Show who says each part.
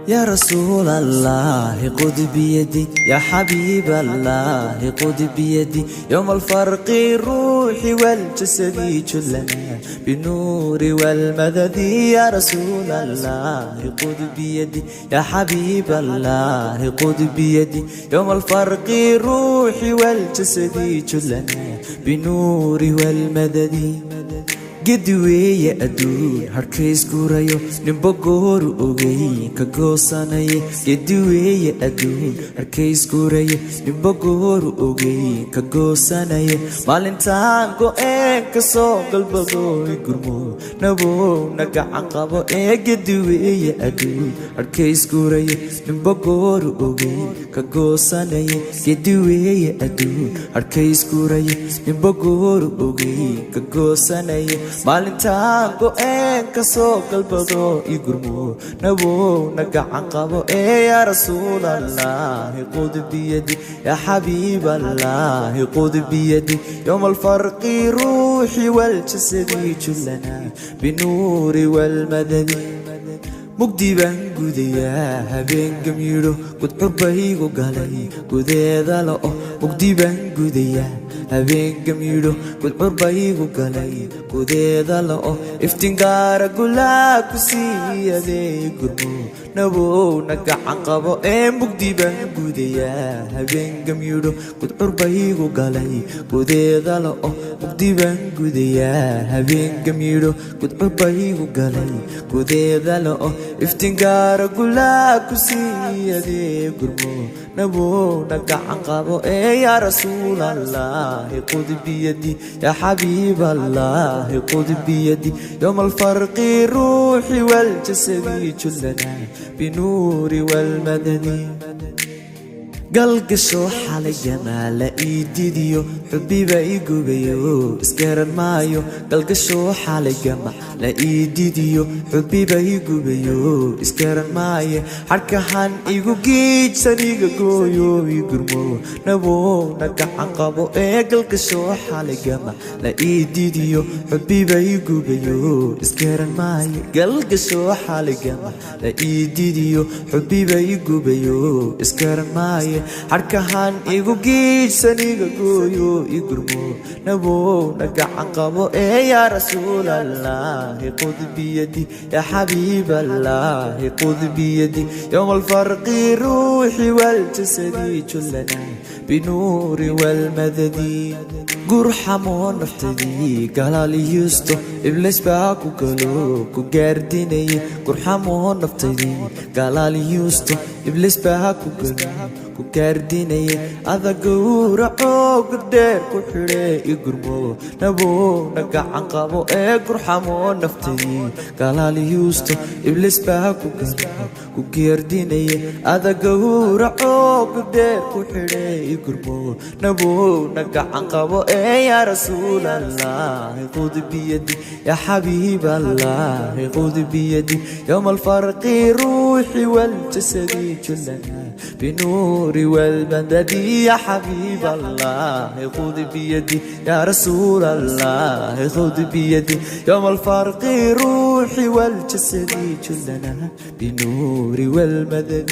Speaker 1: يا رسول الله خذ بيدي يا حبيب الله خذ بيدي يوم الفرق الروح والجسد كلنا بالنور والمدد يا رسول الله خذ بيدي يا حبيب الله خذ بيدي يوم الفرق الروح والجسد كلنا بالنور والمدد قدوي أدون هركيس كورايو نبغور أوجي كجوساناي قدوي أدون هركيس كورايو نبغور أوجي كجوساناي مالنتان كو كسو قلبو يقرمو نبو نجا عقبو قدوي أدون هركيس كورايو نبغور أوجي كجوساناي قدوي أدون هركيس كورايو نبغور أوجي كجوساناي maalintaan go'een ka soo galbado igurmo nabo nagacan qabo yaa rasuul allah qud biyadi ya habib allah qud biyadi yawm al-farq ruhi wal jasadi kullana binuri wal madadi mugdi baan gudayaa habeen gamiiro gudxurbaygu galay gudeeda la mugdi baan gudayaa habeen gamiiro gudxurbaygu galay gudeeda la iftingaara gulaa ku siiyadee gurmo nabo nagacan qabo mugdi baan gudayaa habeen gamiiro gudxurbaygu galay gudeeda la mugdi baan gudayaa habeen gamiiro gudxurbaygu galay gudeeda la iftingaara gulaa ku siiyadee gurmo nabo nagacan qabo yaa rasuul allah khud biyadi ya habib allah khud biyadi yawm al-farq ruhi wal jasadi kullana binuri wal madani قلقشو حالي جمال ايديديو حبيبا يقوبيو اسكرن مايو قلقشو حالي جمال ايديديو حبيبا يقوبيو اسكرن مايو حركهان ايقو جيج سنيقا قويو يقرمو نبو نقع عنقابو قلقشو حالي جمال ايديديو حبيبا يقوبيو اسكرن مايو قلقشو حالي جمال ايديديو حبيبا يقوبيو اسكرن مايو harkahan igu giisaniga gooyo igurmo nabo nagacan qabo ya rasuul allah khud biyadi ya habib allah khud biyadi yawm al-farq ruhi wal jasadi kullana binuri wal madadi gurhamo naftadi galal yusto iblis baa ku galo ku gaardinay gurhamo naftadi galal yusto iblis baa ku galo ku gaardinay adagura xoog dheer ku xidhay igurmo nabo nagacan qabo gurhamo naftadi galal yusto iblis baa ku galo ku gaardinay adagura xoog dheer ku xidhay igurmo nabo nagacan qabo يا رسول الله خذ بيدي يا حبيب الله خذ بيدي يوم الفرق روحي والجسد كلنا بنور والمدد يا حبيب الله خذ بيدي يا رسول الله خذ بيدي يوم الفرق روحي والجسد كلنا بنور والمدد